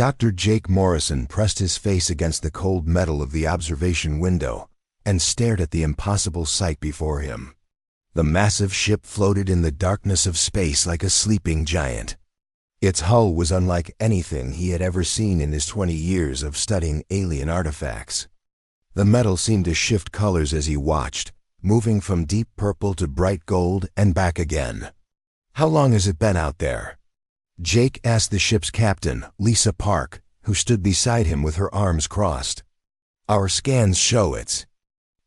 Dr. Jake Morrison pressed his face against the cold metal of the observation window and stared at the impossible sight before him. The massive ship floated in the darkness of space like a sleeping giant. Its hull was unlike anything he had ever seen in his 20 years of studying alien artifacts. The metal seemed to shift colors as he watched, moving from deep purple to bright gold and back again. "How long has it been out there?" Jake asked the ship's captain, Lisa Park, who stood beside him with her arms crossed. "Our scans show it's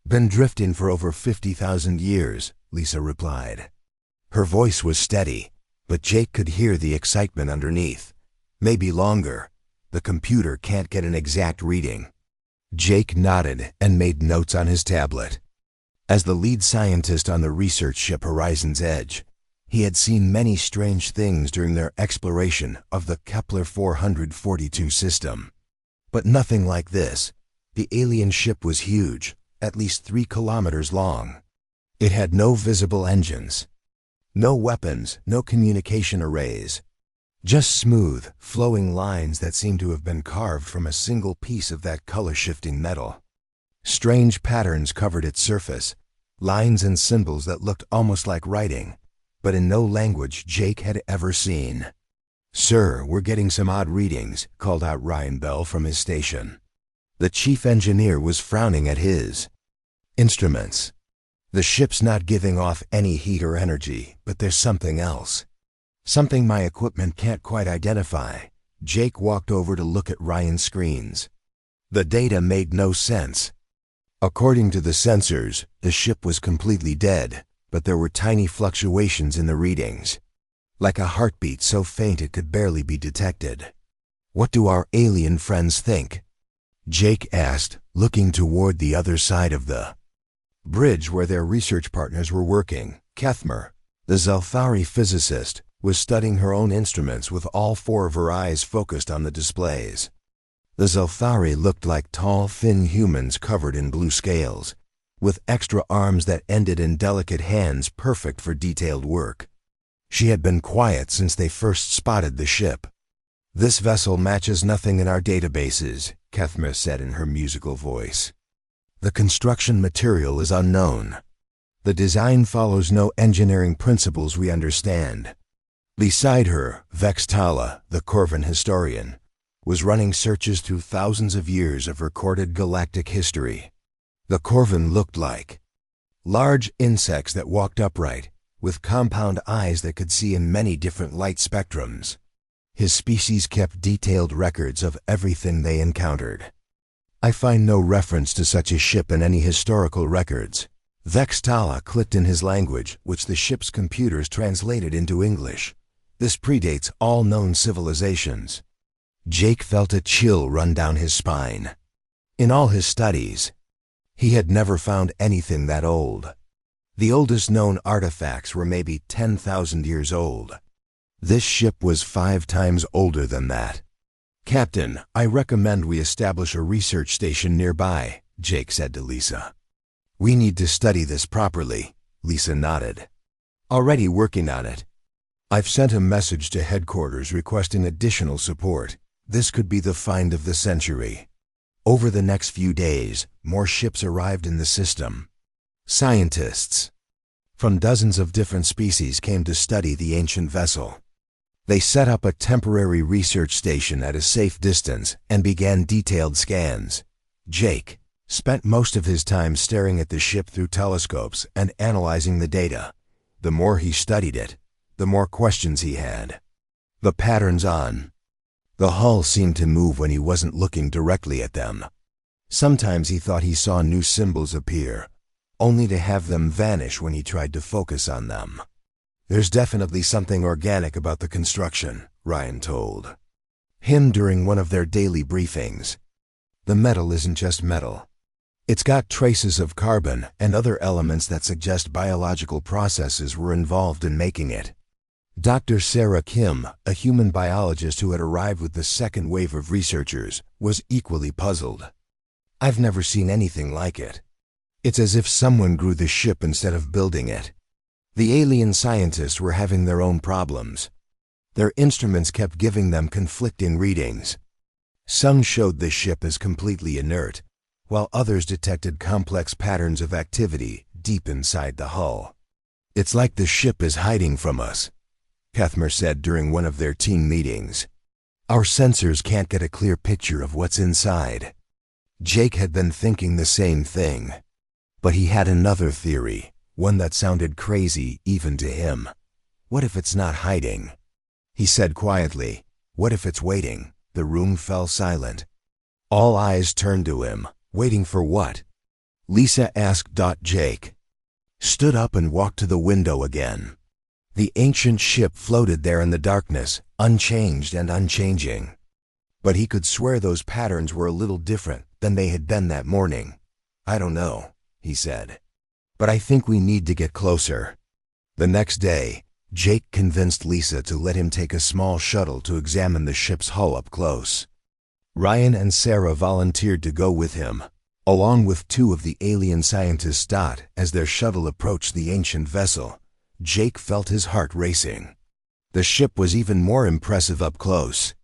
been drifting for over 50,000 years, Lisa replied. Her voice was steady, but Jake could hear the excitement underneath. "Maybe longer. The computer can't get an exact reading." Jake nodded and made notes on his tablet. As the lead scientist on the research ship Horizon's Edge, he had seen many strange things during their exploration of the Kepler 442 system. But nothing like this. The alien ship was huge, at least 3 kilometers long. It had no visible engines, no weapons, no communication arrays. Just smooth, flowing lines that seemed to have been carved from a single piece of that color-shifting metal. Strange patterns covered its surface, lines and symbols that looked almost like writing, but in no language Jake had ever seen. "Sir, we're getting some odd readings," called out Ryan Bell from his station. The chief engineer was frowning at his instruments. "The ship's not giving off any heat or energy, but there's something else. Something my equipment can't quite identify." Jake walked over to look at Ryan's screens. The data made no sense. According to the sensors, the ship was completely dead, but there were tiny fluctuations in the readings, like a heartbeat so faint it could barely be detected. "What do our alien friends think?" Jake asked, looking toward the other side of the bridge where their research partners were working. Kethmer, the Zelthari physicist, was studying her own instruments with all 4 of her eyes focused on the displays. The Zelthari looked like tall, thin humans covered in blue scales, with extra arms that ended in delicate hands perfect for detailed work. She had been quiet since they first spotted the ship. "This vessel matches nothing in our databases," Kethmer said in her musical voice. "The construction material is unknown. The design follows no engineering principles we understand." Beside her, Vextala, the Corvan historian, was running searches through thousands of years of recorded galactic history. The Corvan looked like large insects that walked upright, with compound eyes that could see in many different light spectrums. His species kept detailed records of everything they encountered. "I find no reference to such a ship in any historical records." Vextala clicked in his language, which the ship's computers translated into English. "This predates all known civilizations." Jake felt a chill run down his spine. In all his studies, he had never found anything that old. The oldest known artifacts were maybe 10,000 years old. This ship was 5 times older than that. "Captain, I recommend we establish a research station nearby," Jake said to Lisa. "We need to study this properly." Lisa nodded. "Already working on it. I've sent a message to headquarters requesting additional support. This could be the find of the century." Over the next few days, more ships arrived in the system. Scientists from dozens of different species came to study the ancient vessel. They set up a temporary research station at a safe distance and began detailed scans. Jake spent most of his time staring at the ship through telescopes and analyzing the data. The more he studied it, the more questions he had. The patterns on the hull seemed to move when he wasn't looking directly at them. Sometimes he thought he saw new symbols appear, only to have them vanish when he tried to focus on them. "There's definitely something organic about the construction," Ryan told him during one of their daily briefings. "The metal isn't just metal. It's got traces of carbon and other elements that suggest biological processes were involved in making it." Dr. Sarah Kim, a human biologist who had arrived with the second wave of researchers, was equally puzzled. "I've never seen anything like it. It's as if someone grew the ship instead of building it." The alien scientists were having their own problems. Their instruments kept giving them conflicting readings. Some showed the ship as completely inert, while others detected complex patterns of activity deep inside the hull. "It's like the ship is hiding from us," Kethmer said during one of their team meetings. "Our sensors can't get a clear picture of what's inside." Jake had been thinking the same thing. But he had another theory, one that sounded crazy even to him. "What if it's not hiding?" He said quietly. "What if it's waiting?" The room fell silent. All eyes turned to him. Waiting for what? Lisa asked. Jake stood up and walked to the window again. The ancient ship floated there in the darkness, unchanged and unchanging. But he could swear those patterns were a little different than they had been that morning. "I don't know," he said, "but I think we need to get closer." The next day, Jake convinced Lisa to let him take a small shuttle to examine the ship's hull up close. Ryan and Sarah volunteered to go with him, along with two of the alien scientists. As their shuttle approached the ancient vessel, Jake felt his heart racing. The ship was even more impressive up close.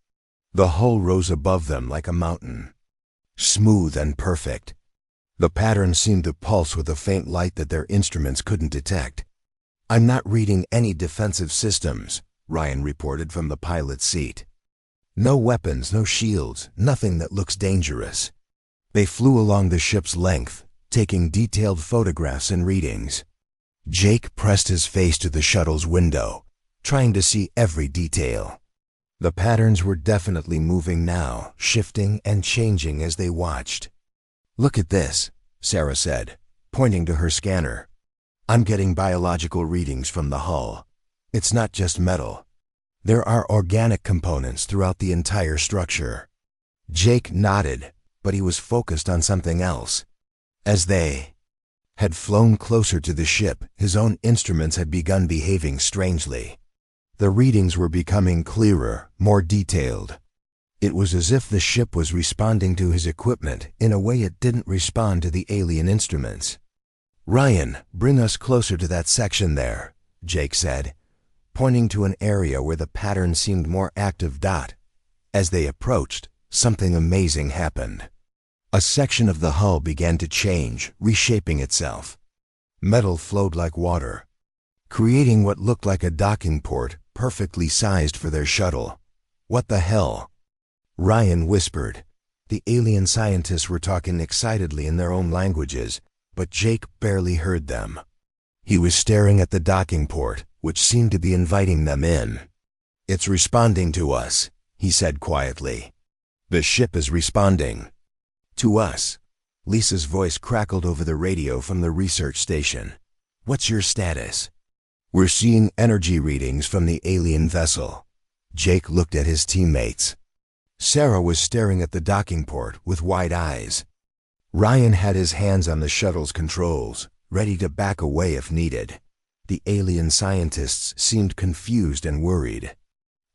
The hull rose above them like a mountain, smooth and perfect. The pattern seemed to pulse with a faint light that their instruments couldn't detect. "I'm not reading any defensive systems," Ryan reported from the pilot's seat. "No weapons, no shields, nothing that looks dangerous." They flew along the ship's length, taking detailed photographs and readings. Jake pressed his face to the shuttle's window, trying to see every detail. The patterns were definitely moving now, shifting and changing as they watched. "Look at this," Sarah said, pointing to her scanner. "I'm getting biological readings from the hull. It's not just metal. There are organic components throughout the entire structure." Jake nodded, but he was focused on something else. As they had flown closer to the ship, his own instruments had begun behaving strangely. The readings were becoming clearer, more detailed. It was as if the ship was responding to his equipment in a way it didn't respond to the alien instruments. "Ryan, bring us closer to that section there," Jake said, pointing to an area where the pattern seemed more active. As they approached, something amazing happened. A section of the hull began to change, reshaping itself. Metal flowed like water, creating what looked like a docking port, perfectly sized for their shuttle. "What the hell?" Ryan whispered. The alien scientists were talking excitedly in their own languages, but Jake barely heard them. He was staring at the docking port, which seemed to be inviting them in. "It's responding to us," he said quietly. "The ship is responding." "To us." Lisa's voice crackled over the radio from the research station. "What's your status?" "We're seeing energy readings from the alien vessel." Jake looked at his teammates. Sarah was staring at the docking port with wide eyes. Ryan had his hands on the shuttle's controls, ready to back away if needed. The alien scientists seemed confused and worried.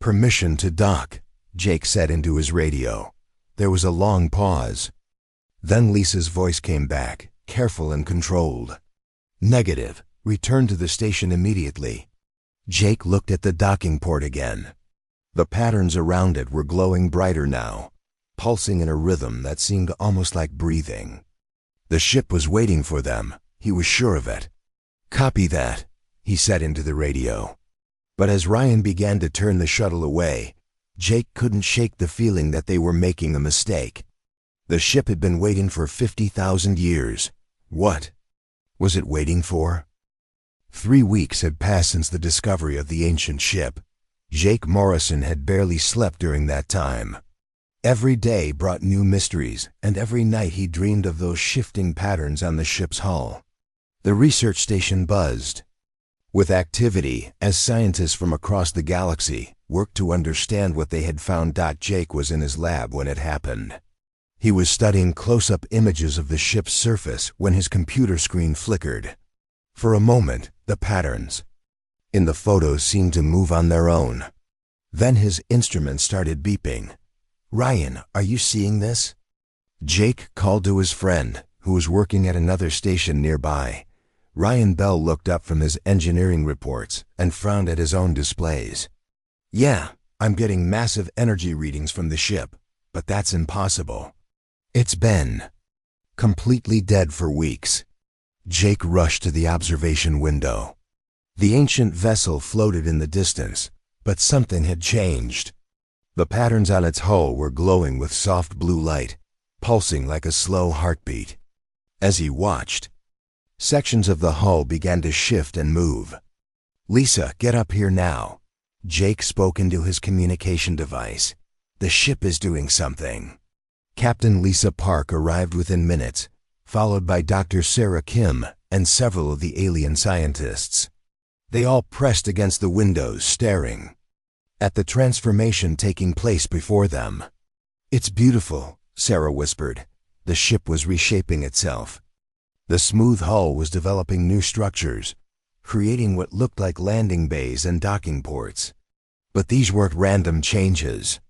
"Permission to dock," Jake said into his radio. There was a long pause. Then Lisa's voice came back, careful and controlled. "Negative. Return to the station immediately." Jake looked at the docking port again. The patterns around it were glowing brighter now, pulsing in a rhythm that seemed almost like breathing. The ship was waiting for them. He was sure of it. "Copy that," he said into the radio. But as Ryan began to turn the shuttle away, Jake couldn't shake the feeling that they were making a mistake. The ship had been waiting for 50,000 years. What was it waiting for? 3 weeks had passed since the discovery of the ancient ship. Jake Morrison had barely slept during that time. Every day brought new mysteries, and every night he dreamed of those shifting patterns on the ship's hull. The research station buzzed with activity as scientists from across the galaxy worked to understand what they had found. Jake was in his lab when it happened. He was studying close-up images of the ship's surface when his computer screen flickered. For a moment, the patterns in the photos seemed to move on their own. Then his instrument started beeping. "Ryan, are you seeing this?" Jake called to his friend, who was working at another station nearby. Ryan Bell looked up from his engineering reports and frowned at his own displays. "Yeah, I'm getting massive energy readings from the ship. but that's impossible. It's been completely dead for weeks. Jake rushed to the observation window. The ancient vessel floated in the distance, but something had changed. The patterns on its hull were glowing with soft blue light, pulsing like a slow heartbeat. As he watched, sections of the hull began to shift and move. "Lisa, get up here now." Jake spoke into his communication device. "The ship is doing something." Captain Lisa Park arrived within minutes, followed by Dr. Sarah Kim and several of the alien scientists. They all pressed against the windows, staring at the transformation taking place before them. "It's beautiful," Sarah whispered. The ship was reshaping itself. The smooth hull was developing new structures, creating what looked like landing bays and docking ports. But these weren't random changes.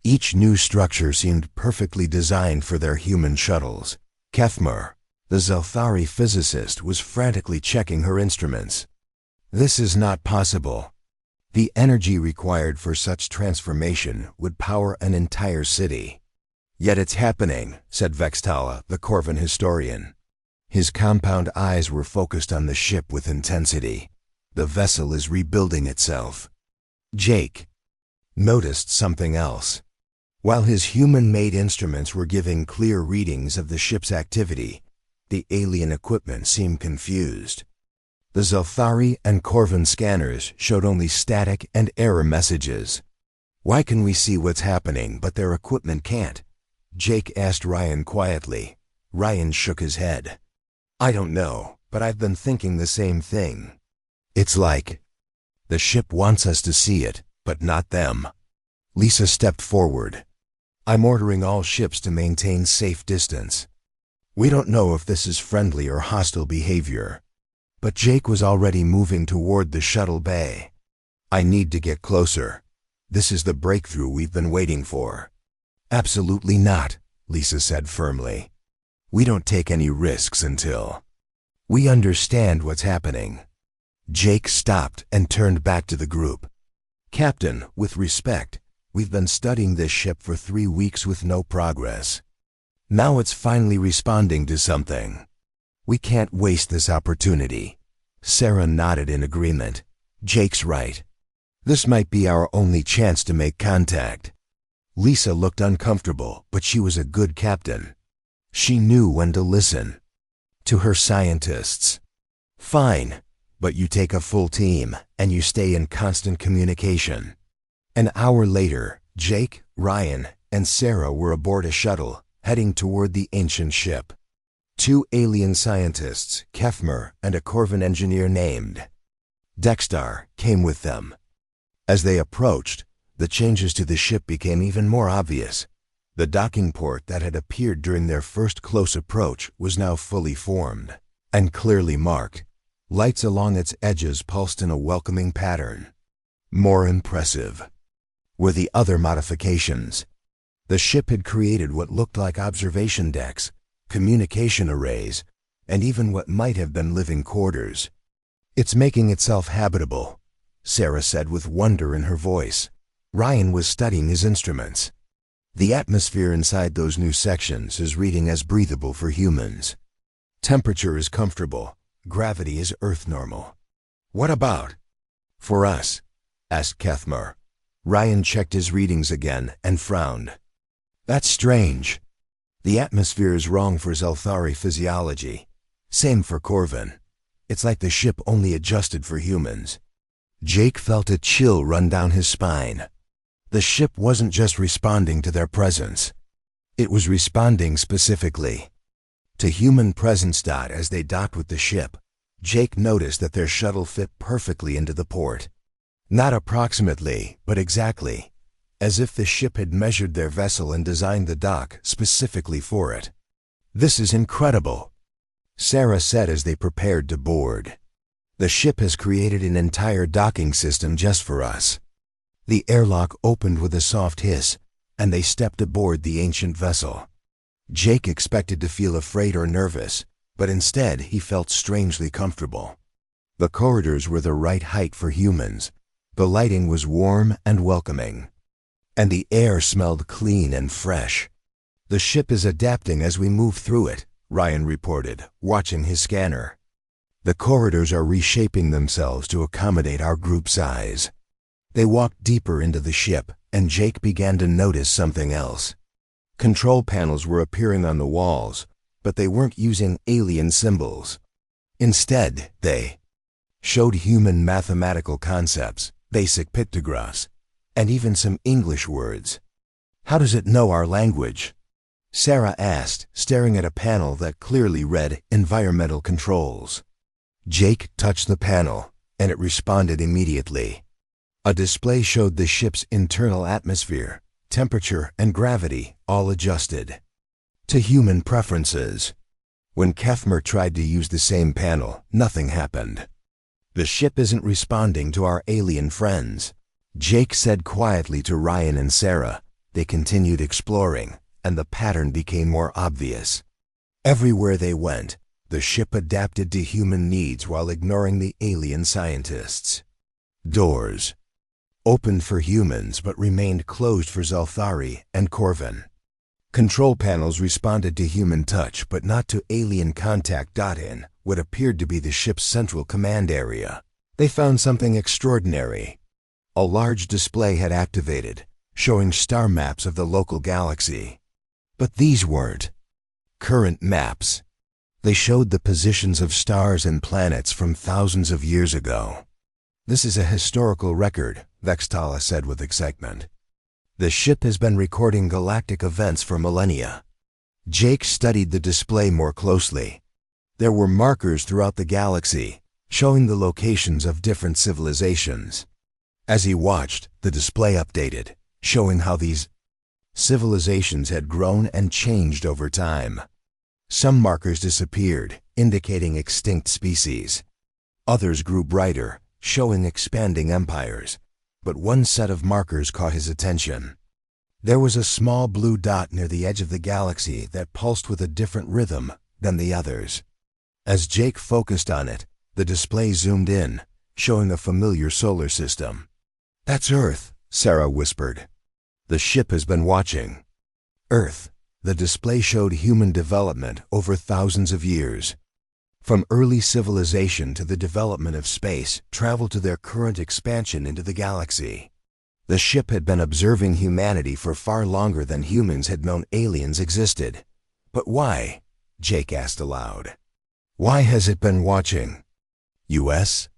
Each new structure seemed perfectly designed for their human shuttles. Kefmer, the Zelthari physicist, was frantically checking her instruments. "This is not possible. The energy required for such transformation would power an entire city." "Yet it's happening," said Vextala, the Corvin historian. His compound eyes were focused on the ship with intensity. "The vessel is rebuilding itself." Jake noticed something else. While his human-made instruments were giving clear readings of the ship's activity, the alien equipment seemed confused. The Zelthari and Corvin scanners showed only static and error messages. "Why can we see what's happening, but their equipment can't?" Jake asked Ryan quietly. Ryan shook his head. "I don't know, but I've been thinking the same thing. It's like the ship wants us to see it, but not them." Lisa stepped forward. "I'm ordering all ships to maintain safe distance. We don't know if this is friendly or hostile behavior." But Jake was already moving toward the shuttle bay. "I need to get closer. This is the breakthrough we've been waiting for." "Absolutely not," Lisa said firmly. "We don't take any risks until we understand what's happening." Jake stopped and turned back to the group. "Captain, with respect, we've been studying this ship for 3 weeks with no progress. Now it's finally responding to something. We can't waste this opportunity." Sarah nodded in agreement. "Jake's right. This might be our only chance to make contact." Lisa looked uncomfortable, but she was a good captain. She knew when to listen to her scientists. "Fine, but you take a full team, and you stay in constant communication." An hour later, Jake, Ryan, and Sarah were aboard a shuttle, heading toward the ancient ship. 2 alien scientists, Kefmer and a Corvin engineer named Dextar, came with them. As they approached, the changes to the ship became even more obvious. The docking port that had appeared during their first close approach was now fully formed and clearly marked. Lights along its edges pulsed in a welcoming pattern. More impressive were the other modifications. The ship had created what looked like observation decks, communication arrays, and even what might have been living quarters. "It's making itself habitable," Sarah said with wonder in her voice. Ryan was studying his instruments. "The atmosphere inside those new sections is reading as breathable for humans. Temperature is comfortable. Gravity is Earth normal." "What about for us?" asked Kethmar. Ryan checked his readings again and frowned. "That's strange. The atmosphere is wrong for Zelthari physiology. Same for Corvin. It's like the ship only adjusted for humans." Jake felt a chill run down his spine. The ship wasn't just responding to their presence. It was responding specifically to human presence. As they docked with the ship, Jake noticed that their shuttle fit perfectly into the port. Not approximately, but exactly, as if the ship had measured their vessel and designed the dock specifically for it. "This is incredible," Sarah said as they prepared to board. "The ship has created an entire docking system just for us." The airlock opened with a soft hiss, and they stepped aboard the ancient vessel. Jake expected to feel afraid or nervous, but instead he felt strangely comfortable. The corridors were the right height for humans. The lighting was warm and welcoming. and the air smelled clean and fresh. "The ship is adapting as we move through it," Ryan reported, watching his scanner. "The corridors are reshaping themselves to accommodate our group size." They walked deeper into the ship, and Jake began to notice something else. Control panels were appearing on the walls, but they weren't using alien symbols. Instead, they showed human mathematical concepts, basic pictographs, and even some English words. "How does it know our language?" Sarah asked, staring at a panel that clearly read environmental controls. Jake touched the panel, and it responded immediately. A display showed the ship's internal atmosphere, temperature, and gravity all adjusted to human preferences. When Kefmer tried to use the same panel, nothing happened. "The ship isn't responding to our alien friends," Jake said quietly to Ryan and Sarah. They continued exploring, and the pattern became more obvious. Everywhere they went, the ship adapted to human needs while ignoring the alien scientists. Doors opened for humans but remained closed for Zalthari and Corvin. Control panels responded to human touch but not to alien contact. In what appeared to be the ship's central command area, they found something extraordinary. A large display had activated, showing star maps of the local galaxy. But these weren't current maps. They showed the positions of stars and planets from thousands of years ago. "This is a historical record," Vextala said with excitement. "The ship has been recording galactic events for millennia." Jake studied the display more closely. There were markers throughout the galaxy, showing the locations of different civilizations. As he watched, the display updated, showing how these civilizations had grown and changed over time. Some markers disappeared, indicating extinct species. Others grew brighter, showing expanding empires. But one set of markers caught his attention. There was a small blue dot near the edge of the galaxy that pulsed with a different rhythm than the others. As Jake focused on it, the display zoomed in, showing a familiar solar system. "That's Earth," Sarah whispered. "The ship has been watching." Earth. The display showed human development over thousands of years. From early civilization to the development of space travel to their current expansion into the galaxy. The ship had been observing humanity for far longer than humans had known aliens existed. "But why?" Jake asked aloud. "Why has it been watching?" "US?"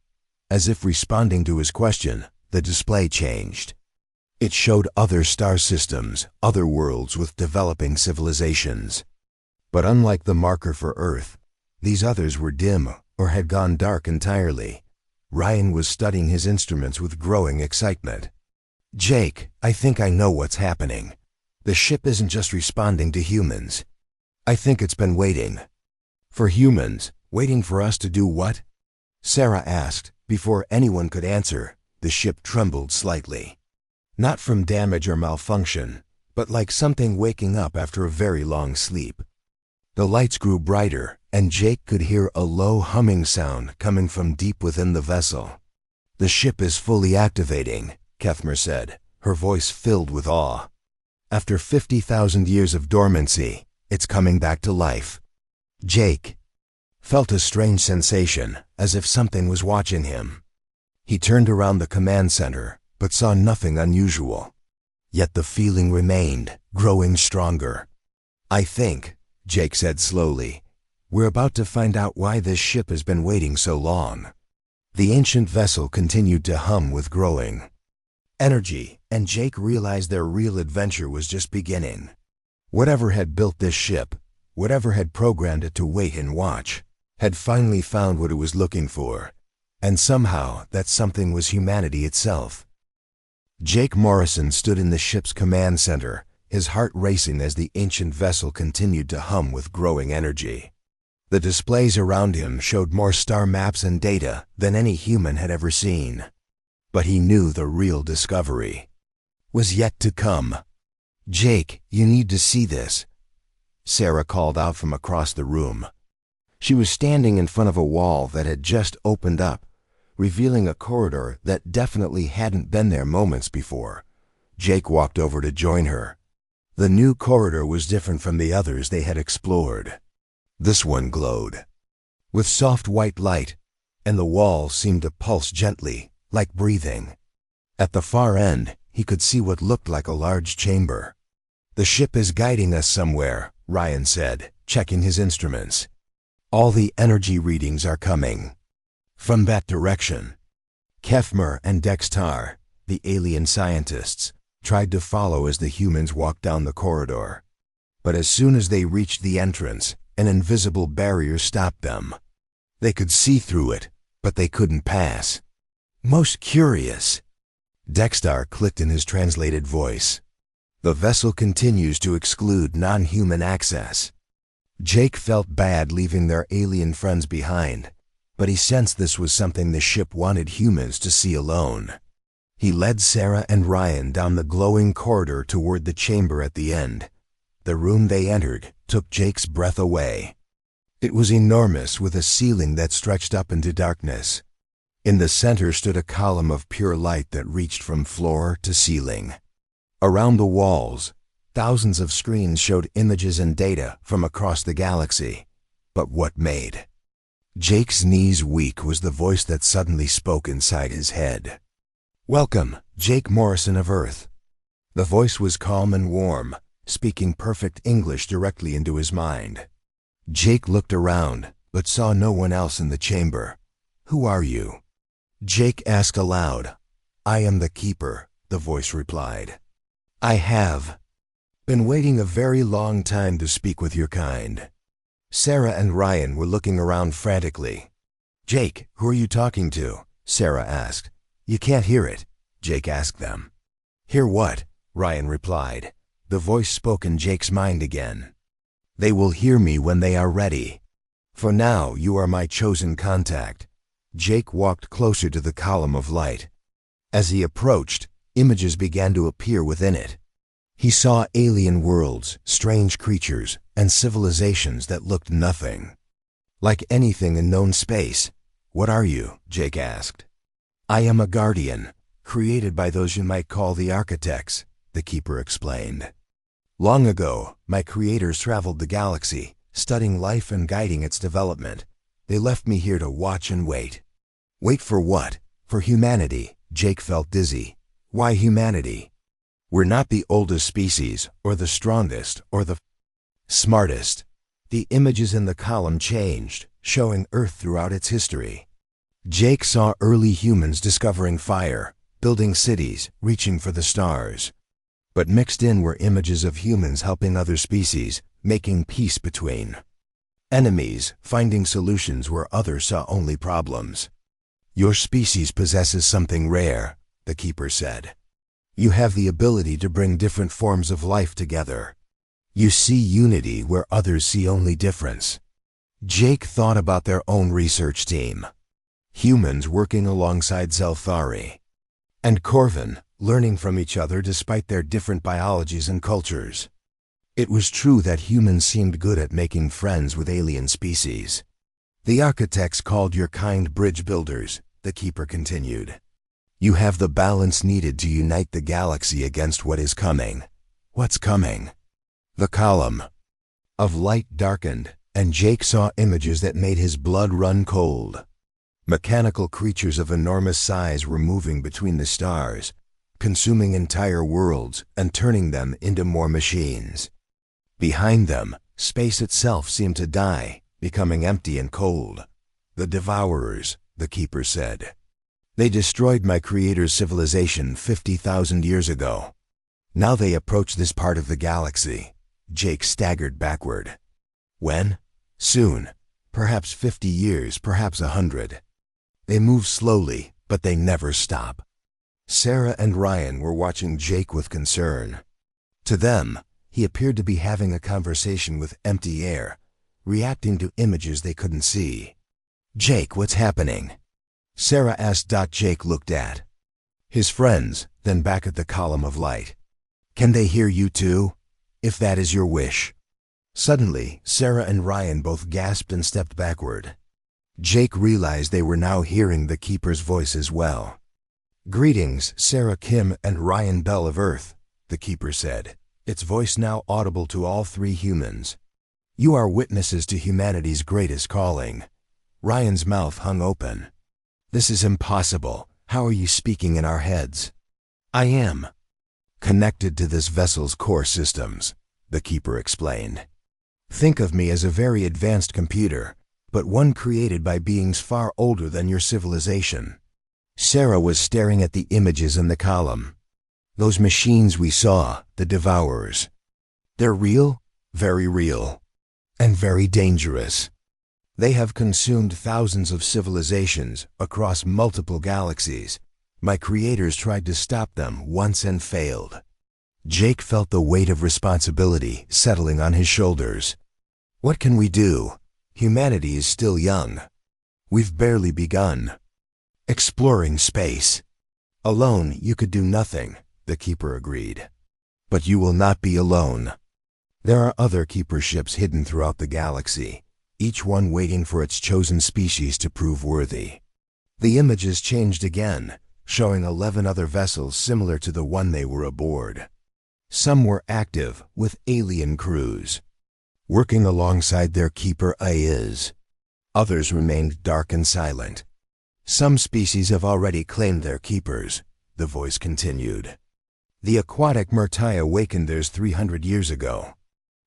As if responding to his question, the display changed. It showed other star systems, other worlds with developing civilizations. But unlike the marker for Earth, these others were dim or had gone dark entirely. Ryan was studying his instruments with growing excitement. "Jake, I think I know what's happening. The ship isn't just responding to humans. I think it's been waiting." "For humans? Waiting for us to do what?" Sarah asked. Before anyone could answer, the ship trembled slightly. Not from damage or malfunction, but like something waking up after a very long sleep. The lights grew brighter, and Jake could hear a low humming sound coming from deep within the vessel. "The ship is fully activating," Kefmer said, her voice filled with awe. "After 50,000 years of dormancy, it's coming back to life." Jake felt a strange sensation, as if something was watching him. He turned around the command center, but saw nothing unusual. Yet the feeling remained, growing stronger. "I think," Jake said slowly, "we're about to find out why this ship has been waiting so long." The ancient vessel continued to hum with growing energy, and Jake realized their real adventure was just beginning. Whatever had built this ship, whatever had programmed it to wait and watch, had finally found what it was looking for. And somehow that something was humanity itself. Jake Morrison stood in the ship's command center, his heart racing as the ancient vessel continued to hum with growing energy. The displays around him showed more star maps and data than any human had ever seen. But he knew the real discovery was yet to come. "Jake, you need to see this," Sarah called out from across the room. She was standing in front of a wall that had just opened up, revealing a corridor that definitely hadn't been there moments before. Jake walked over to join her. The new corridor was different from the others they had explored. This one glowed with soft white light, and the walls seemed to pulse gently, like breathing. At the far end, he could see what looked like a large chamber. "The ship is guiding us somewhere," Ryan said, checking his instruments. "All the energy readings are coming from that direction." Kefmer and Dextar, the alien scientists, tried to follow as the humans walked down the corridor. But as soon as they reached the entrance, an invisible barrier stopped them. They could see through it, but they couldn't pass. "Most curious," Dextar clicked in his translated voice. "The vessel continues to exclude non-human access." Jake felt bad leaving their alien friends behind, but he sensed this was something the ship wanted humans to see alone. He led Sarah and Ryan down the glowing corridor toward the chamber at the end. The room they entered took Jake's breath away. It was enormous, with a ceiling that stretched up into darkness. In the center stood a column of pure light that reached from floor to ceiling. Around the walls, thousands of screens showed images and data from across the galaxy. But what made Jake's knees weak was the voice that suddenly spoke inside his head. "Welcome, Jake Morrison of Earth." The voice was calm and warm, speaking perfect English directly into his mind. Jake looked around, but saw no one else in the chamber. "Who are you?" Jake asked aloud. "I am the Keeper," the voice replied. "I have been waiting a very long time to speak with your kind." Sarah and Ryan were looking around frantically. "Jake, who are you talking to?" Sarah asked. "You can't hear it," Jake asked them. "Hear what?" Ryan replied. The voice spoke in Jake's mind again. "They will hear me when they are ready. For now, you are my chosen contact." Jake walked closer to the column of light. As he approached, images began to appear within it. He saw alien worlds, strange creatures, and civilizations that looked nothing like anything in known space. "What are you?" Jake asked. "I am a guardian, created by those you might call the architects," the Keeper explained. "Long ago, my creators traveled the galaxy, studying life and guiding its development. They left me here to watch and wait." "Wait for what?" "For humanity." Jake felt dizzy. "Why humanity?" "We're not the oldest species, or the strongest, or the smartest." The images in the column changed, showing Earth throughout its history. Jake saw early humans discovering fire, building cities, reaching for the stars. But mixed in were images of humans helping other species, making peace between enemies, finding solutions where others saw only problems. "Your species possesses something rare," the Keeper said. "You have the ability to bring different forms of life together. You see unity where others see only difference." Jake thought about their own research team. Humans working alongside Zelthari and Corvin, learning from each other despite their different biologies and cultures. It was true that humans seemed good at making friends with alien species. "The architects called your kind bridge builders," the Keeper continued. "You have the balance needed to unite the galaxy against what is coming." "What's coming?" The column of light darkened, and Jake saw images that made his blood run cold. Mechanical creatures of enormous size were moving between the stars, consuming entire worlds and turning them into more machines. Behind them, space itself seemed to die, becoming empty and cold. "The Devourers," the Keeper said. "They destroyed my creator's civilization 50,000 years ago. Now they approach this part of the galaxy." Jake staggered backward. "When?" "Soon. Perhaps 50 years, perhaps 100. They move slowly, but they never stop." Sarah and Ryan were watching Jake with concern. To them, he appeared to be having a conversation with empty air, reacting to images they couldn't see. "Jake, what's happening?" Sarah asked. Jake looked at his friends, then back at the column of light. "Can they hear you too? If that is your wish." Suddenly, Sarah and Ryan both gasped and stepped backward. Jake realized they were now hearing the Keeper's voice as well. "Greetings, Sarah Kim and Ryan Bell of Earth," the keeper said, its voice now audible to all three humans. "You are witnesses to humanity's greatest calling." Ryan's mouth hung open. "This is impossible. How are you speaking in our heads?" "I am connected to this vessel's core systems," the keeper explained. "Think of me as a very advanced computer, but one created by beings far older than your civilization." Sarah was staring at the images in the column. "Those machines we saw, the Devourers. They're real, very real, and very dangerous. They have consumed thousands of civilizations across multiple galaxies. My creators tried to stop them once and failed." Jake felt the weight of responsibility settling on his shoulders. "What can we do? Humanity is still young. We've barely begun exploring space." "Alone, you could do nothing," the keeper agreed. "But you will not be alone. There are other keeper ships hidden throughout the galaxy, each one waiting for its chosen species to prove worthy." The images changed again, showing 11 other vessels similar to the one they were aboard. Some were active, with alien crews, working alongside their keeper Ayaz. Others remained dark and silent. "Some species have already claimed their keepers," the voice continued. "The aquatic Murtai awakened theirs 300 years ago.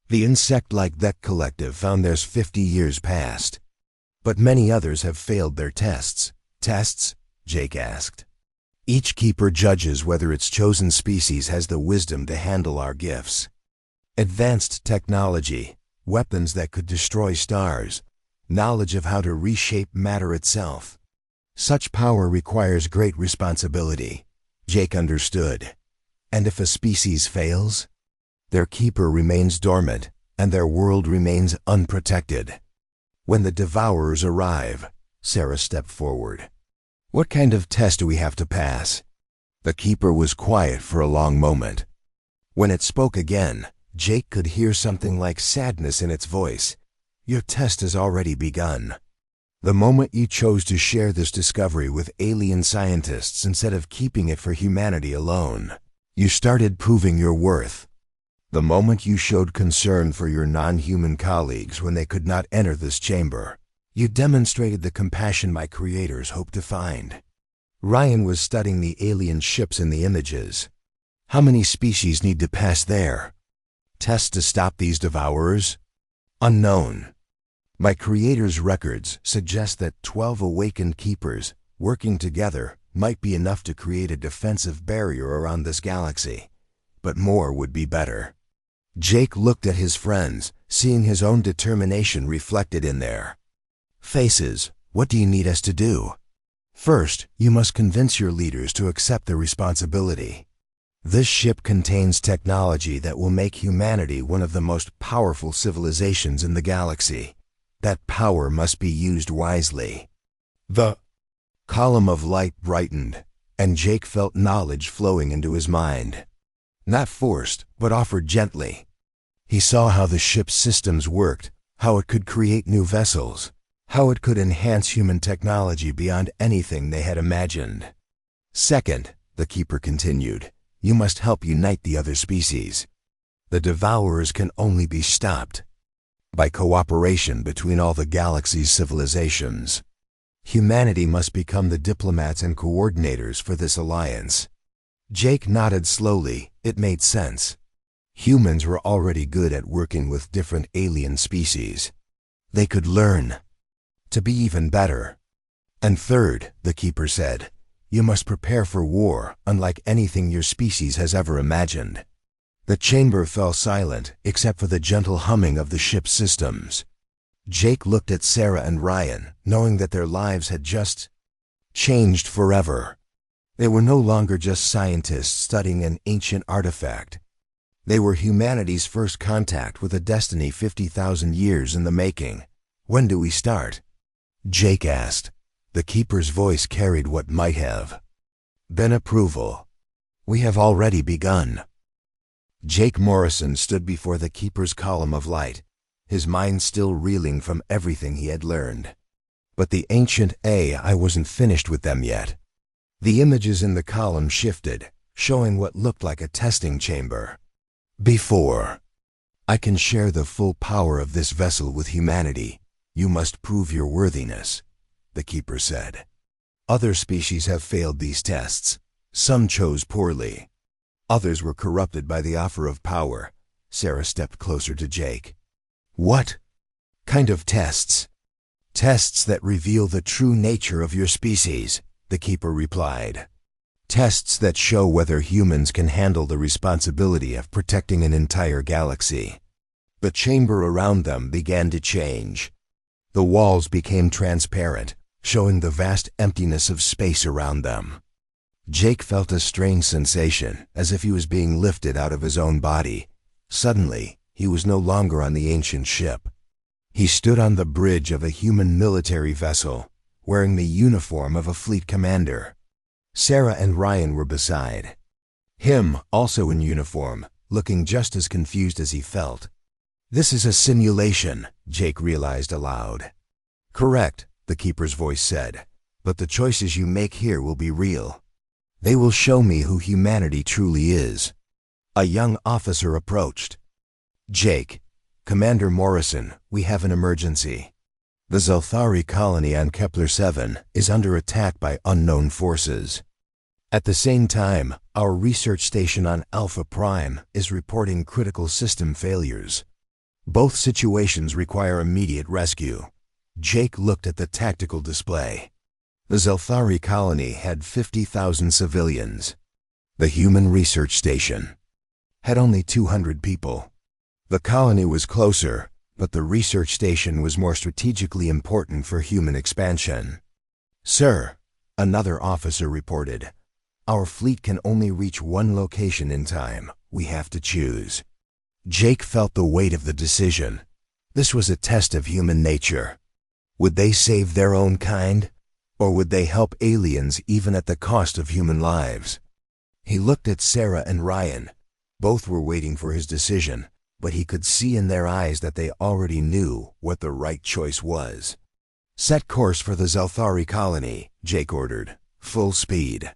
The insect-like Thek Collective found theirs 50 years past. But many others have failed their tests." "Tests?" Jake asked. "Each keeper judges whether its chosen species has the wisdom to handle our gifts. Advanced technology, weapons that could destroy stars, knowledge of how to reshape matter itself. Such power requires great responsibility." Jake understood. "And if a species fails, their keeper remains dormant, and their world remains unprotected." "When the Devourers arrive," Sarah stepped forward, "what kind of test do we have to pass?" The keeper was quiet for a long moment. When it spoke again, Jake could hear something like sadness in its voice. "Your test has already begun. The moment you chose to share this discovery with alien scientists instead of keeping it for humanity alone, you started proving your worth. The moment you showed concern for your non-human colleagues when they could not enter this chamber, you demonstrated the compassion my creators hoped to find." Ryan was studying the alien ships in the images. "How many species need to pass there? Tests to stop these Devourers?" "Unknown. My creators' records suggest that 12 awakened keepers, working together, might be enough to create a defensive barrier around this galaxy. But more would be better." Jake looked at his friends, seeing his own determination reflected in their faces. "What do you need us to do?" "First, you must convince your leaders to accept their responsibility. This ship contains technology that will make humanity one of the most powerful civilizations in the galaxy. That power must be used wisely." The column of light brightened, and Jake felt knowledge flowing into his mind. Not forced, but offered gently. He saw how the ship's systems worked, how it could create new vessels, how it could enhance human technology beyond anything they had imagined. "Second," the keeper continued, "you must help unite the other species. The Devourers can only be stopped by cooperation between all the galaxy's civilizations. Humanity must become the diplomats and coordinators for this alliance." Jake nodded slowly. It made sense. Humans were already good at working with different alien species. They could learn to be even better. "And third," the keeper said, "you must prepare for war unlike anything your species has ever imagined." The chamber fell silent, except for the gentle humming of the ship's systems. Jake looked at Sarah and Ryan, knowing that their lives had just changed forever. They were no longer just scientists studying an ancient artifact. They were humanity's first contact with a destiny 50,000 years in the making. "When do we start?" Jake asked. The keeper's voice carried what might have been approval. "We have already begun." Jake Morrison stood before the keeper's column of light, his mind still reeling from everything he had learned. "But the ancient I wasn't finished with them yet." The images in the column shifted, showing what looked like a testing chamber. Before I can share the full power of this vessel with humanity, you must prove your worthiness, the keeper said. Other species have failed these tests. Some chose poorly. Others were corrupted by the offer of power. Sarah stepped closer to Jake. What kind of tests? Tests that reveal the true nature of your species, the keeper replied. Tests that show whether humans can handle the responsibility of protecting an entire galaxy. The chamber around them began to change. The walls became transparent, showing the vast emptiness of space around them. Jake felt a strange sensation, as if he was being lifted out of his own body. Suddenly, he was no longer on the ancient ship. He stood on the bridge of a human military vessel, wearing the uniform of a fleet commander. Sarah and Ryan were beside him, also in uniform, looking just as confused as he felt. This is a simulation, Jake realized aloud. Correct, the keeper's voice said, but the choices you make here will be real. They will show me who humanity truly is. A young officer approached. Jake, Commander Morrison, we have an emergency. The Zelthari colony on Kepler 7 is under attack by unknown forces. At the same time, our research station on Alpha Prime is reporting critical system failures. Both situations require immediate rescue. Jake looked at the tactical display. The Zelthari colony had 50,000 civilians. The human research station had only 200 people. The colony was closer, but the research station was more strategically important for human expansion. Sir, another officer reported, our fleet can only reach one location in time. We have to choose. Jake felt the weight of the decision. This was a test of human nature. Would they save their own kind, or would they help aliens even at the cost of human lives? He looked at Sarah and Ryan. Both were waiting for his decision, but he could see in their eyes that they already knew what the right choice was. Set course for the Zelthari colony, Jake ordered. Full speed.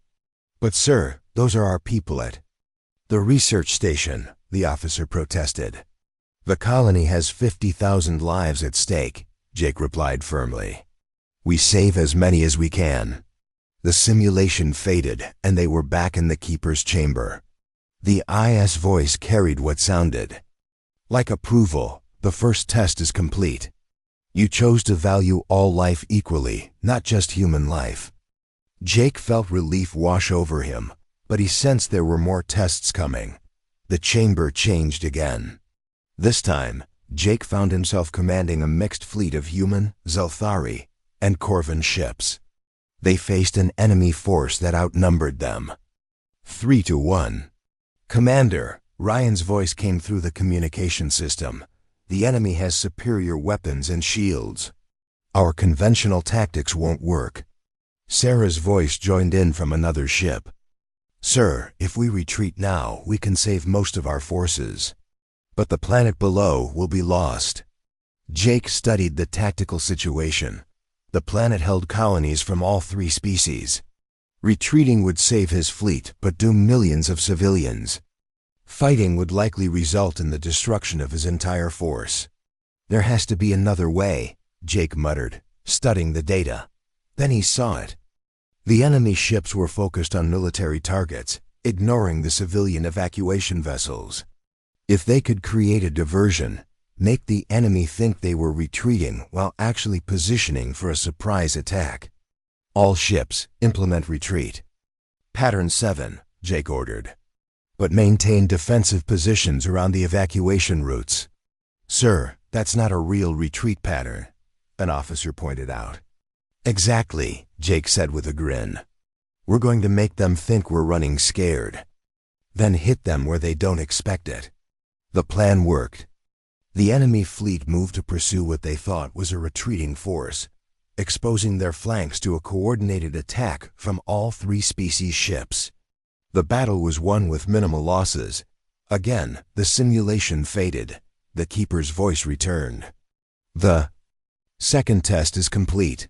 But sir, those are our people at the research station, the officer protested. The colony has 50,000 lives at stake, Jake replied firmly. We save as many as we can. The simulation faded, and they were back in the keeper's chamber. The IS voice carried what sounded like approval. The first test is complete. You chose to value all life equally, not just human life. Jake felt relief wash over him, but he sensed there were more tests coming. The chamber changed again. This time, Jake found himself commanding a mixed fleet of human, Zelthari, and Corvan ships. They faced an enemy force that outnumbered them 3-1. Commander, Ryan's voice came through the communication system. The enemy has superior weapons and shields. Our conventional tactics won't work. Sarah's voice joined in from another ship. Sir, if we retreat now, we can save most of our forces. But the planet below will be lost. Jake studied the tactical situation. The planet held colonies from all three species. Retreating would save his fleet, but doom millions of civilians. Fighting would likely result in the destruction of his entire force. There has to be another way, Jake muttered, studying the data. Then he saw it. The enemy ships were focused on military targets, ignoring the civilian evacuation vessels. If they could create a diversion, make the enemy think they were retreating while actually positioning for a surprise attack. All ships, implement retreat. Pattern 7, Jake ordered. But maintain defensive positions around the evacuation routes. Sir, that's not a real retreat pattern, an officer pointed out. Exactly, Jake said with a grin. We're going to make them think we're running scared. Then hit them where they don't expect it. The plan worked. The enemy fleet moved to pursue what they thought was a retreating force, exposing their flanks to a coordinated attack from all three species ships. The battle was won with minimal losses. Again, the simulation faded. The keeper's voice returned. The second test is complete.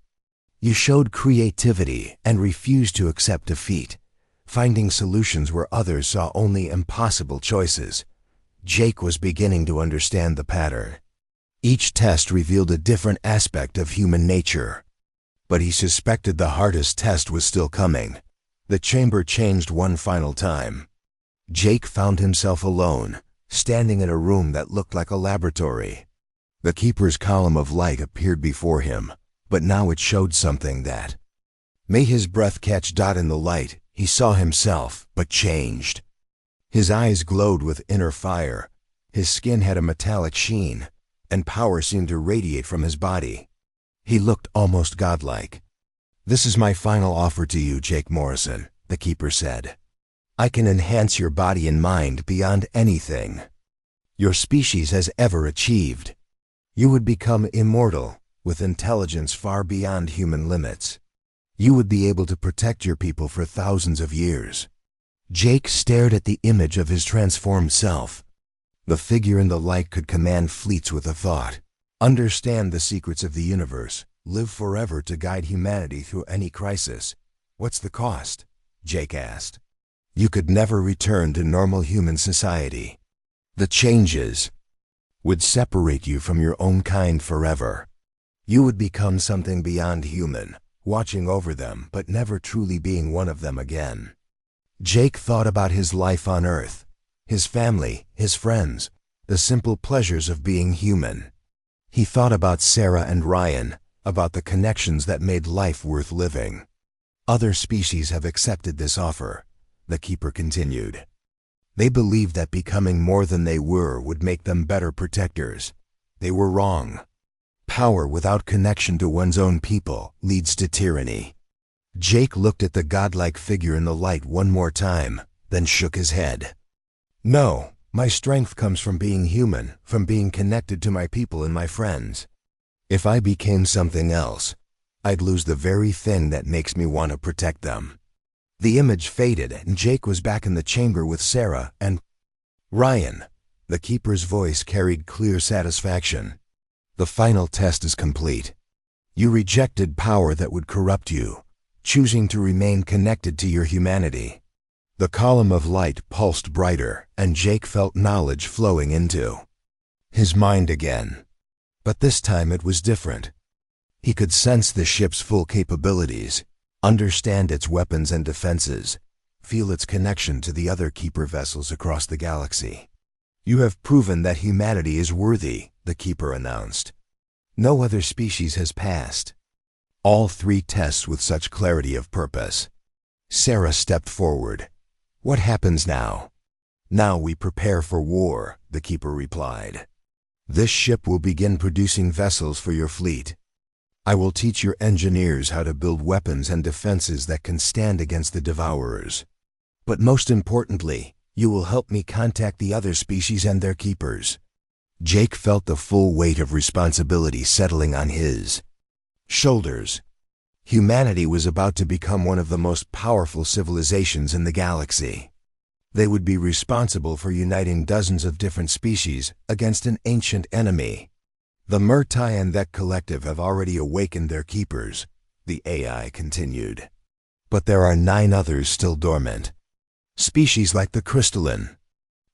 You showed creativity and refused to accept defeat, finding solutions where others saw only impossible choices. Jake was beginning to understand the pattern. Each test revealed a different aspect of human nature. But he suspected the hardest test was still coming. The chamber changed one final time. Jake found himself alone, standing in a room that looked like a laboratory. The Keeper's column of light appeared before him, but now it showed something that made his breath catch. In the light, he saw himself, but changed. His eyes glowed with inner fire, his skin had a metallic sheen, and power seemed to radiate from his body. He looked almost godlike. "This is my final offer to you, Jake Morrison," the Keeper said. "I can enhance your body and mind beyond anything your species has ever achieved. You would become immortal, with intelligence far beyond human limits. You would be able to protect your people for thousands of years." Jake stared at the image of his transformed self. The figure in the light could command fleets with a thought, understand the secrets of the universe, live forever to guide humanity through any crisis. "What's the cost?" Jake asked. "You could never return to normal human society. The changes would separate you from your own kind forever. You would become something beyond human, watching over them but never truly being one of them again." Jake thought about his life on Earth, his family, his friends, the simple pleasures of being human. He thought about Sarah and Ryan, about the connections that made life worth living. "Other species have accepted this offer," the Keeper continued. "They believed that becoming more than they were would make them better protectors. They were wrong. Power without connection to one's own people leads to tyranny." Jake looked at the godlike figure in the light one more time, then shook his head. "No, my strength comes from being human, from being connected to my people and my friends. If I became something else, I'd lose the very thing that makes me want to protect them." The image faded and Jake was back in the chamber with Sarah and Ryan. The Keeper's voice carried clear satisfaction. "The final test is complete. You rejected power that would corrupt you, choosing to remain connected to your humanity." The column of light pulsed brighter, and Jake felt knowledge flowing into his mind again. But this time it was different. He could sense the ship's full capabilities, understand its weapons and defenses, feel its connection to the other Keeper vessels across the galaxy. "You have proven that humanity is worthy," the Keeper announced. "No other species has passed all 3 tests with such clarity of purpose." Sarah stepped forward. "What happens now?" "Now we prepare for war," the Keeper replied. "This ship will begin producing vessels for your fleet. I will teach your engineers how to build weapons and defenses that can stand against the Devourers. But most importantly, you will help me contact the other species and their keepers." Jake felt the full weight of responsibility settling on his shoulders. Humanity was about to become one of the most powerful civilizations in the galaxy. They would be responsible for uniting dozens of different species against an ancient enemy. "The Murtai and that collective have already awakened their keepers," the AI continued. "But there are 9 others still dormant. Species like the crystalline,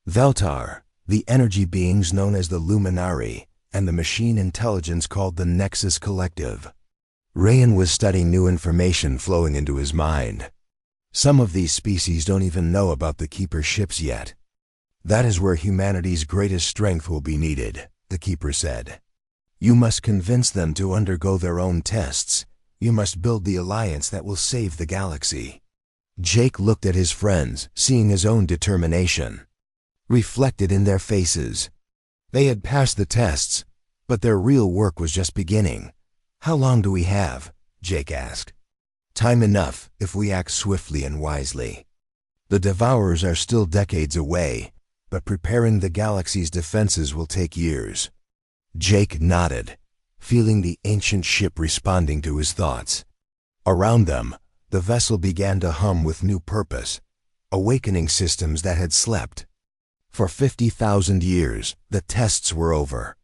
Veltar, the energy beings known as the Luminari, and the machine intelligence called the Nexus Collective." Rayan was studying new information flowing into his mind. "Some of these species don't even know about the Keeper ships yet. That is where humanity's greatest strength will be needed," the Keeper said. "You must convince them to undergo their own tests. You must build the alliance that will save the galaxy." Jake looked at his friends, seeing his own determination reflected in their faces. They had passed the tests, but their real work was just beginning. "How long do we have?" Jake asked. "Time enough if we act swiftly and wisely. The Devourers are still decades away, but preparing the galaxy's defenses will take years." Jake nodded, feeling the ancient ship responding to his thoughts. Around them, the vessel began to hum with new purpose, awakening systems that had slept. For 50,000 years, the tests were over.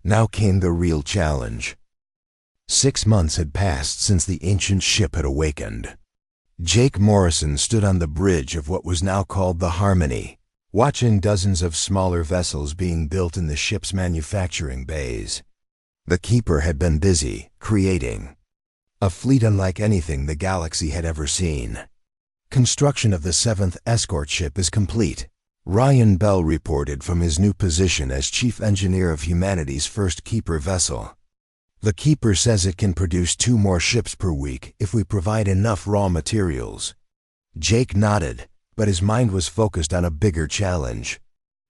Now came the real challenge. 6 months had passed since the ancient ship had awakened. Jake Morrison stood on the bridge of what was now called the Harmony, watching dozens of smaller vessels being built in the ship's manufacturing bays. The Keeper had been busy, creating a fleet unlike anything the galaxy had ever seen. Construction of the 7th escort ship is complete, Ryan Bell reported from his new position as chief engineer of humanity's first Keeper vessel. The Keeper says it can produce 2 more ships per week if we provide enough raw materials. Jake nodded, but his mind was focused on a bigger challenge.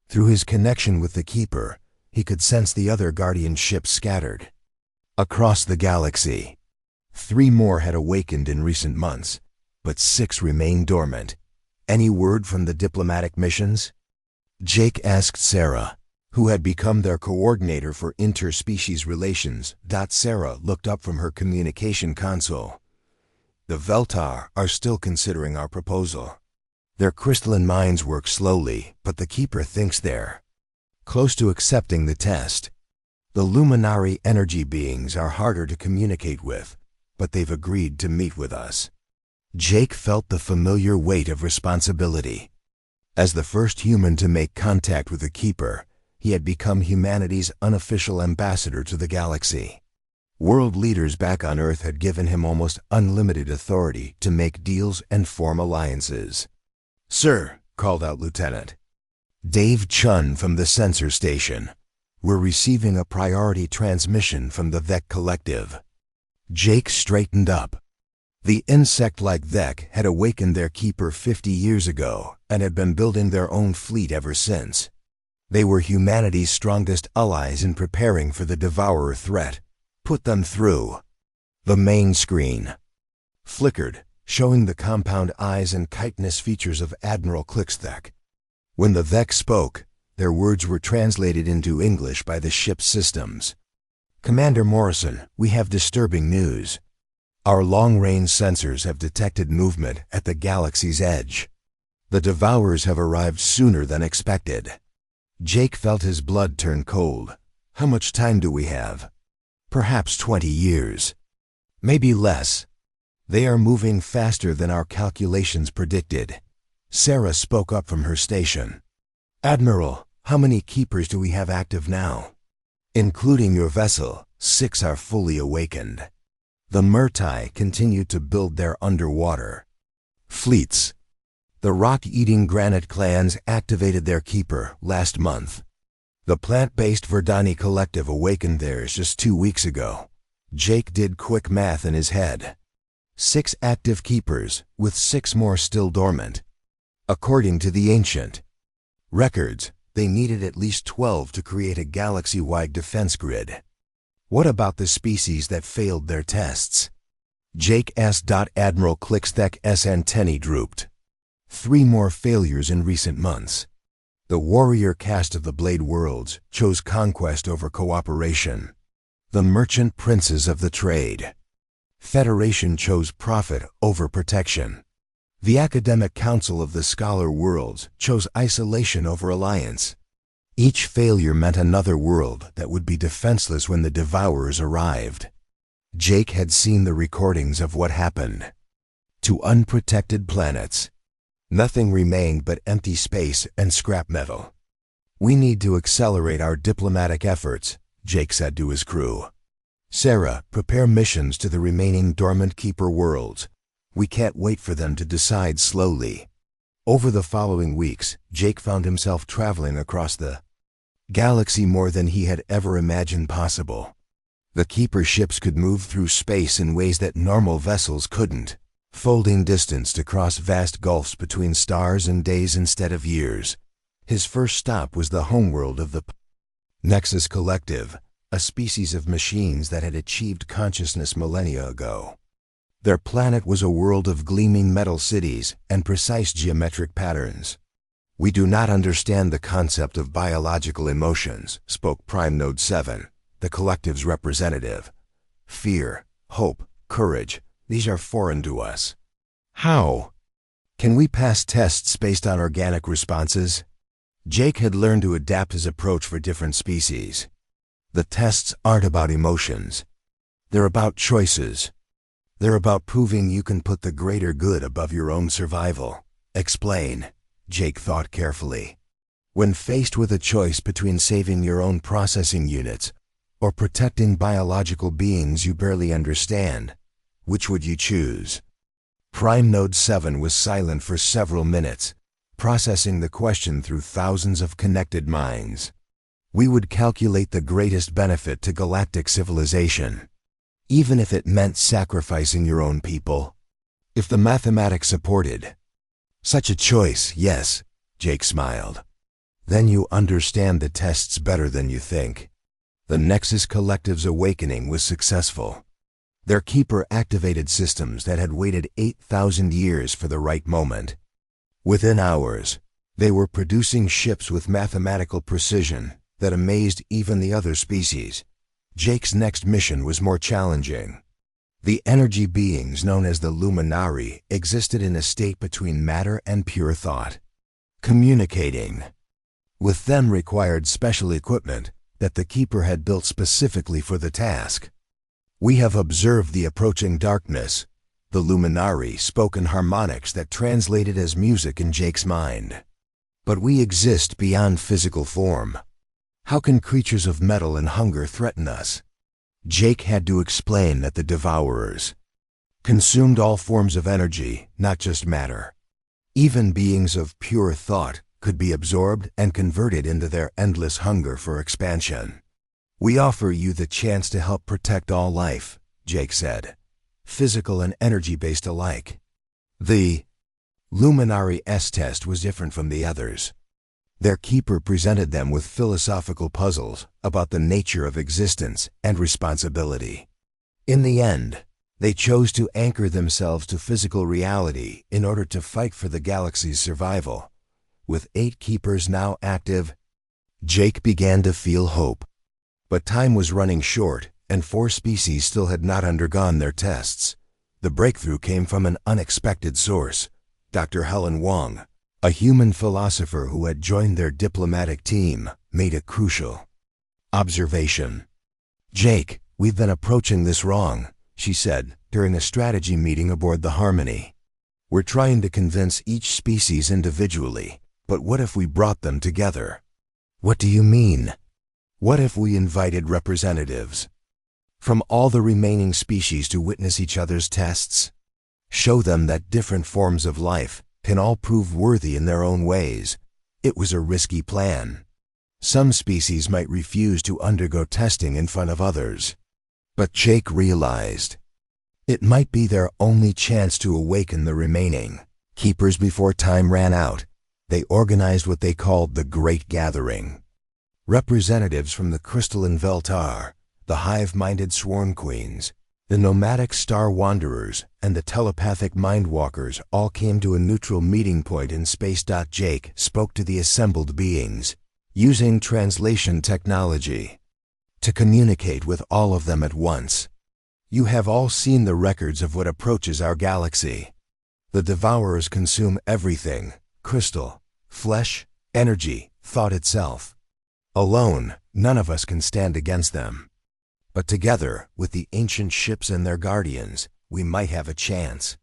Through his connection with the Keeper, he could sense the other Guardian ships scattered across the galaxy. 3 more had awakened in recent months, but 6 remained dormant. Any word from the diplomatic missions? Jake asked Sarah, who had become their coordinator for interspecies relations. Sarah looked up from her communication console. The Veltar are still considering our proposal. Their crystalline minds work slowly, but the Keeper thinks they're close to accepting the test. The Luminary energy beings are harder to communicate with, but they've agreed to meet with us. Jake felt the familiar weight of responsibility. As the first human to make contact with the Keeper, he had become humanity's unofficial ambassador to the galaxy. World leaders back on Earth had given him almost unlimited authority to make deals and form alliances. "Sir," called out Lieutenant Dave Chun from the sensor station, "we're receiving a priority transmission from the Vec Collective." Jake straightened up. The insect-like Vec had awakened their Keeper 50 years ago and had been building their own fleet ever since. They were humanity's strongest allies in preparing for the Devourer threat. Put them through. The main screen flickered, showing the compound eyes and chitinous features of Admiral Klixthek. When the Vec spoke, their words were translated into English by the ship's systems. "Commander Morrison, we have disturbing news. Our long-range sensors have detected movement at the galaxy's edge. The Devourers have arrived sooner than expected." Jake felt his blood turn cold. "How much time do we have?" "Perhaps 20 years. Maybe less. They are moving faster than our calculations predicted." Sarah spoke up from her station. "Admiral, how many Keepers do we have active now?" "Including your vessel, 6 are fully awakened." The Murtai continued to build their underwater fleets. The rock-eating granite clans activated their Keeper last month. The plant-based Verdani Collective awakened theirs just 2 weeks ago. Jake did quick math in his head. 6 active Keepers, with 6 more still dormant. According to the ancient records, they needed at least 12 to create a galaxy-wide defense grid. What about the species that failed their tests? Jake asked. Admiral Klixthek's antennae drooped. 3 more failures in recent months. The warrior caste of the Blade Worlds chose conquest over cooperation. The merchant princes of the trade Federation chose profit over protection. The academic council of the Scholar Worlds chose isolation over alliance. Each failure meant another world that would be defenseless when the Devourers arrived. Jake had seen the recordings of what happened to unprotected planets. Nothing remained but empty space and scrap metal. "We need to accelerate our diplomatic efforts," Jake said to his crew. "Sarah, prepare missions to the remaining dormant Keeper worlds. We can't wait for them to decide slowly." Over the following weeks, Jake found himself traveling across the galaxy more than he had ever imagined possible. The Keeper ships could move through space in ways that normal vessels couldn't, folding distance to cross vast gulfs between stars and days instead of years. His first stop was the homeworld of the Nexus Collective, a species of machines that had achieved consciousness millennia ago. Their planet was a world of gleaming metal cities and precise geometric patterns. "We do not understand the concept of biological emotions," spoke Prime Node 7, the Collective's representative. "Fear, hope, courage, these are foreign to us. How can we pass tests based on organic responses?" Jake had learned to adapt his approach for different species. "The tests aren't about emotions. They're about choices. They're about proving you can put the greater good above your own survival. Explain, Jake thought carefully. When faced with a choice between saving your own processing units or protecting biological beings you barely understand, which would you choose? Prime Node 7 was silent for several minutes, processing the question through thousands of connected minds. We would calculate the greatest benefit to galactic civilization, even if it meant sacrificing your own people. If the mathematics supported such a choice, yes, Jake smiled. Then you understand the tests better than you think. The Nexus Collective's awakening was successful. Their keeper activated systems that had waited 8,000 years for the right moment. Within hours, they were producing ships with mathematical precision that amazed even the other species. Jake's next mission was more challenging. The energy beings known as the Luminari existed in a state between matter and pure thought. Communicating with them required special equipment that the Keeper had built specifically for the task. We have observed the approaching darkness. The Luminari spoke in harmonics that translated as music in Jake's mind. But we exist beyond physical form. How can creatures of metal and hunger threaten us? Jake had to explain that the Devourers consumed all forms of energy, not just matter. Even beings of pure thought could be absorbed and converted into their endless hunger for expansion. We offer you the chance to help protect all life, Jake said, physical and energy-based alike. The Luminari S-test was different from the others. Their keeper presented them with philosophical puzzles about the nature of existence and responsibility. In the end, they chose to anchor themselves to physical reality in order to fight for the galaxy's survival. With 8 keepers now active, Jake began to feel hope. But time was running short, and 4 species still had not undergone their tests. The breakthrough came from an unexpected source, Dr. Helen Wong, a human philosopher who had joined their diplomatic team, made a crucial observation. Jake, we've been approaching this wrong, she said during a strategy meeting aboard the Harmony. We're trying to convince each species individually, but what if we brought them together? What do you mean? What if we invited representatives from all the remaining species to witness each other's tests? Show them that different forms of life can all prove worthy in their own ways. It was a risky plan. Some species might refuse to undergo testing in front of others. But Jake realized it might be their only chance to awaken the remaining keepers before time ran out. They organized what they called the Great Gathering. Representatives from the Crystal and Veltar, the hive-minded Swarm Queens, the nomadic Star Wanderers, and the telepathic Mindwalkers all came to a neutral meeting point in space. Jake spoke to the assembled beings, using translation technology to communicate with all of them at once. You have all seen the records of what approaches our galaxy. The Devourers consume everything: crystal, flesh, energy, thought itself. Alone, none of us can stand against them. But together, with the ancient ships and their guardians, we might have a chance.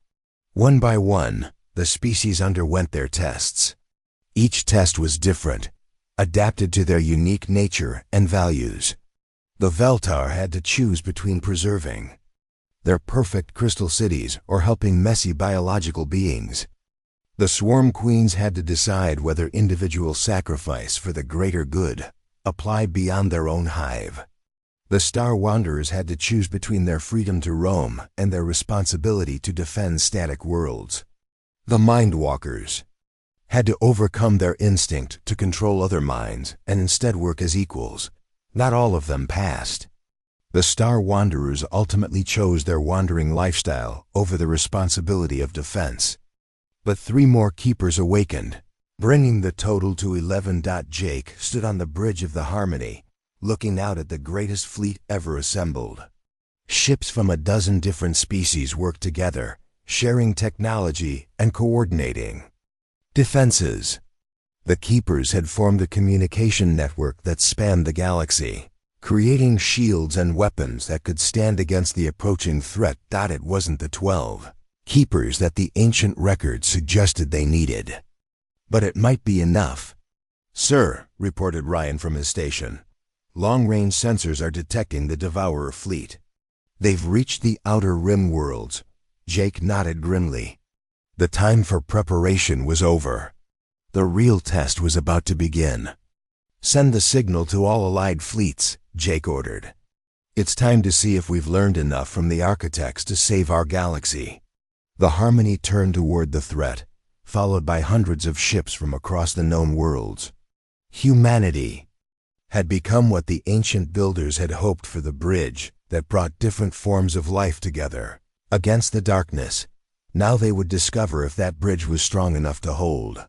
One by one, the species underwent their tests. Each test was different, adapted to their unique nature and values. The Veltar had to choose between preserving their perfect crystal cities or helping messy biological beings. The Swarm Queens had to decide whether individual sacrifice for the greater good applied beyond their own hive. The Star Wanderers had to choose between their freedom to roam and their responsibility to defend static worlds. The Mindwalkers had to overcome their instinct to control other minds and instead work as equals. Not all of them passed. The Star Wanderers ultimately chose their wandering lifestyle over the responsibility of defense. But 3 more keepers awakened, bringing the total to 11. Jake stood on the bridge of the Harmony, looking out at the greatest fleet ever assembled. Ships from a dozen different species worked together, sharing technology and coordinating defenses. The Keepers had formed a communication network that spanned the galaxy, creating shields and weapons that could stand against the approaching threat. It wasn't the 12 keepers that the ancient records suggested they needed, but it might be enough. "Sir," reported Ryan from his station, "long-range sensors are detecting the Devourer fleet. They've reached the Outer Rim worlds." Jake nodded grimly. The time for preparation was over. The real test was about to begin. "Send the signal to all allied fleets," Jake ordered. "It's time to see if we've learned enough from the architects to save our galaxy." The Harmony turned toward the threat, followed by hundreds of ships from across the known worlds. Humanity had become what the ancient builders had hoped for, the bridge that brought different forms of life together against the darkness. Now they would discover if that bridge was strong enough to hold.